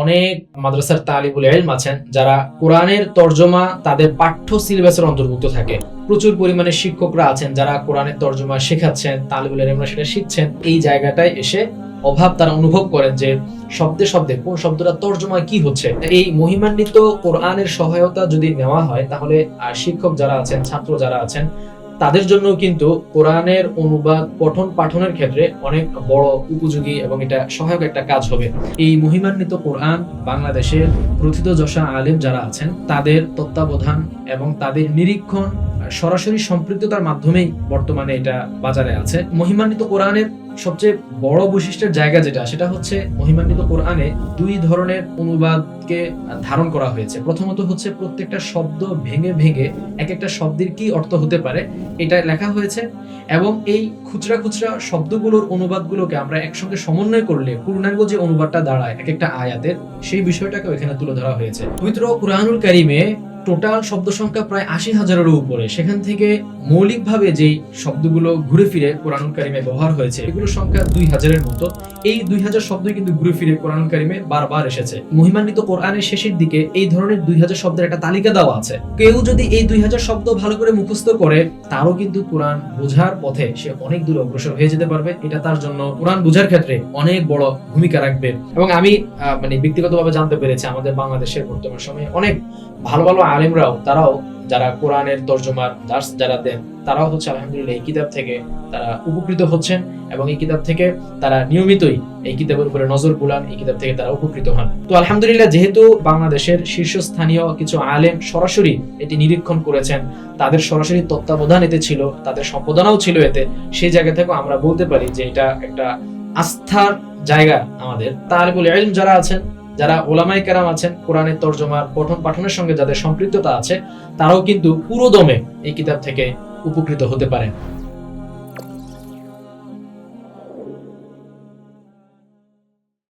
অনেক মাদ্রাসার তালিবুল ইলম আছেন যারা কোরআনের তর্জমা তাদের পাঠ্য সিলেবাসের অন্তর্ভুক্ত থাকে। প্রচুর পরিমাণে শিক্ষকরা আছেন যারা কোরআনের তর্জমা শেখাচ্ছেন, তালিবুল ইলমরা সেটা শিখছেন। এই জায়গাটায় এসে অভাব তারা অনুভব করেন যে শব্দে শব্দে কোন শব্দটা তর্জমা কি হচ্ছে। এই মহিমান্বিত কোরআনের সহায়তা যদি নেওয়া হয় তাহলে শিক্ষক যারা আছেন, ছাত্র যারা আছেন, তাদের জন্য কিন্তু কোরআনের অনুবাদ পঠন পাঠনের ক্ষেত্রে অনেক বড় উপযোগী এবং এটা সহায়ক একটা কাজ হবে। এই মহিমান্বিত কোরআন বাংলাদেশের প্রথিতযশা আলেম যারা আছেন তাদের তত্ত্বাবধান এবং তাদের নিরীক্ষণ সরাসরি সম্পৃক্ততার মাধ্যমেই বর্তমানে এটা বাজারে আছে। মহিমান্বিত কোরআনের সবচেয়ে বড় বৈশিষ্ট্যের জায়গা যেটা, সেটা হচ্ছে মহিমান্বিত কোরআনে দুই ধরনের অনুবাদকে ধারণ করা হয়েছে। প্রথমত হচ্ছে প্রত্যেকটা শব্দ ভেঙে ভেঙে এক একটা শব্দের কি অর্থ হতে পারে এটা লেখা হয়েছে, এবং এই খুচরা খুচরা শব্দগুলোর অনুবাদগুলোকে আমরা একসঙ্গে সমন্বয় করলে পূর্ণাঙ্গ যে অনুবাদটা দাঁড়ায় এক একটা আয়াতের, সেই বিষয়টাকেও এখানে তুলে ধরা হয়েছে। পবিত্র কুরআনুল কারীমে টোটাল শব্দ সংখ্যা প্রায় ৮০,০০০-এরও উপরে। সেখান থেকে মৌলিকভাবে যেই শব্দগুলো ঘুরে ফিরে কোরআনুল কারীমে ব্যবহার হয়েছে এগুলোর সংখ্যা ২০০০-এর মতো। এই ২০০০ শব্দই কিন্তু ঘুরে ফিরে কোরআনুল কারীমে বারবার এসেছে। মহিমান্বিত কোরআনের শেষের দিকে এই ধরনের ২০০০ শব্দের একটা তালিকা দেওয়া আছে। কেউ যদি এই ২০০০ শব্দ ভালো করে মুখস্থ করে তারও কিন্তু কোরআন বোঝার পথে সে অনেক দূর অগ্রসর হয়ে যেতে পারবে। এটা তার জন্য কোরআন বোঝার ক্ষেত্রে অনেক বড় ভূমিকা রাখবে। এবং আমি ব্যক্তিগতভাবে জানতে পেরেছি আমাদের বাংলাদেশের বর্তমান সময়ে অনেক ভালো ভালো আলেমরাও তারাও যারা কোরআনের তর্জমার দার্স যারা দেন তারাও হচ্ছে আলহামদুলিল্লাহ এই কিতাব থেকে তারা উপকৃত হচ্ছেন, এবং এই কিতাব থেকে তারা নিয়মিতই এই কিতাবের উপরে নজর বুলান, এই কিতাব থেকে তারা উপকৃত হন। তো আলহামদুলিল্লাহ যেহেতু বাংলাদেশের শীর্ষস্থানীয় কিছু আলেম সরাসরি এটি নিরীক্ষণ করেছেন, তাদের সরাসরি তত্ত্বাবধান এতে ছিল, তাদের সম্পাদনাও ছিল এতে, সেই জায়গা থেকে আমরা বলতে পারি যে এটা একটা আস্থার জায়গা আমাদের। তালিবুল ইলম যারা আছেন, যারা ওলামায়ে কেরাম আছেন, কোরআনের তর্জমার পঠন পাঠনের সঙ্গে যাদের সম্পৃক্ততা আছে, তারাও কিন্তু পুরো দমে এই কিতাব থেকে উপকৃত হতে পারেন।